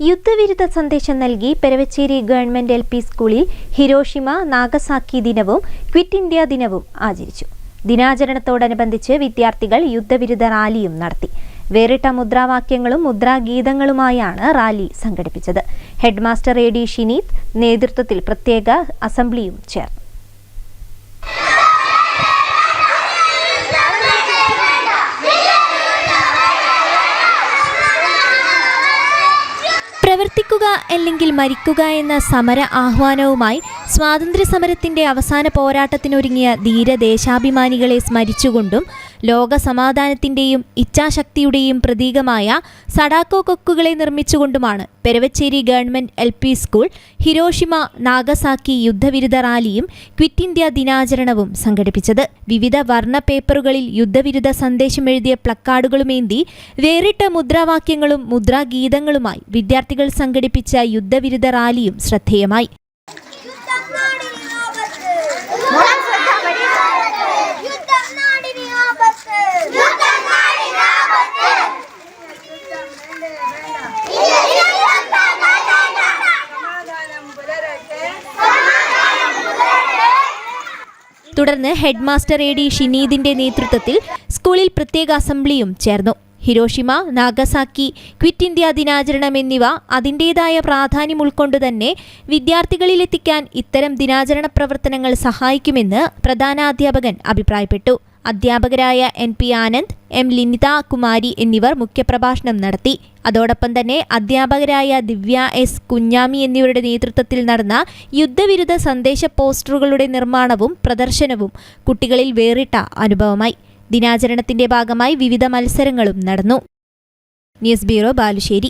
യുദ്ധവിരുദ്ധ സന്ദേശം നൽകി Peravachery government LP സ്കൂളിൽ ഹിരോഷിമ നാഗസാക്കി ദിനവും ക്വിറ്റ് ഇന്ത്യ ദിനവും ആചരിച്ചു. ദിനാചരണത്തോടനുബന്ധിച്ച് വിദ്യാർത്ഥികൾ യുദ്ധവിരുദ്ധ റാലിയും നടത്തി. വേറിട്ട മുദ്രാവാക്യങ്ങളും മുദ്രാഗീതങ്ങളുമായാണ് റാലി സംഘടിപ്പിച്ചത്. ഹെഡ്മാസ്റ്റർ AD ഷിനീത് നേതൃത്വത്തിൽ പ്രത്യേക അസംബ്ലിയും ചേർന്നു. പ്രവർത്തിക്കുക അല്ലെങ്കിൽ മരിക്കുക എന്ന സമര ആഹ്വാനവുമായി സ്വാതന്ത്ര്യ സമരത്തിന്റെ അവസാന പോരാട്ടത്തിനൊരുങ്ങിയ ധീരദേശാഭിമാനികളെ സ്മരിച്ചുകൊണ്ടും ലോക സമാധാനത്തിന്റെയും ഇച്ഛാശക്തിയുടെയും പ്രതീകമായ സഡാക്കോ കൊക്കുകളെ നിർമ്മിച്ചുകൊണ്ടുമാണ് Peravachery government LP school Hiroshima Nagasaki യുദ്ധവിരുദ്ധ റാലിയും ക്വിറ്റ് ഇന്ത്യ ദിനാചരണവും സംഘടിപ്പിച്ചത്. വിവിധ വർണ്ണ പേപ്പറുകളിൽ യുദ്ധവിരുദ്ധ സന്ദേശം എഴുതിയ പ്ലക്കാർഡുകളുമേന്തി വേറിട്ട മുദ്രാവാക്യങ്ങളും മുദ്രാഗീതങ്ങളുമായി വിദ്യാർത്ഥികൾ സംഘടിപ്പിച്ച യുദ്ധവിരുദ്ധ റാലിയും ശ്രദ്ധേയമായി. തുടർന്ന് ഹെഡ്മാസ്റ്റർ AD ഷിനീദിന്റെ നേതൃത്വത്തിൽ സ്കൂളിൽ പ്രത്യേക അസംബ്ലിയും ചേർന്നു. ഹിരോഷിമ നാഗസാക്കി ക്വിറ്റ് ഇന്ത്യ ദിനാചരണം എന്നിവ അതിൻ്റേതായ പ്രാധാന്യം ഉൾക്കൊണ്ടുതന്നെ വിദ്യാർത്ഥികളിലെത്തിക്കാൻ ഇത്തരം ദിനാചരണ പ്രവർത്തനങ്ങൾ സഹായിക്കുമെന്ന് പ്രധാനാധ്യാപകൻ അഭിപ്രായപ്പെട്ടു. അധ്യാപകരായ NP ആനന്ദ്, M ലിനിത കുമാരി എന്നിവർ മുഖ്യപ്രഭാഷണം നടത്തി. അതോടൊപ്പം തന്നെ അധ്യാപകരായ ദിവ്യ S കുഞ്ഞാമി എന്നിവരുടെ നേതൃത്വത്തിൽ നടന്ന യുദ്ധവിരുദ്ധ സന്ദേശ പോസ്റ്ററുകളുടെ നിർമ്മാണവും പ്രദർശനവും കുട്ടികളിൽ വേറിട്ട അനുഭവമായി. ദിനാചരണത്തിന്റെ ഭാഗമായി വിവിധ മത്സരങ്ങളും നടന്നു. News bureau, Balussery.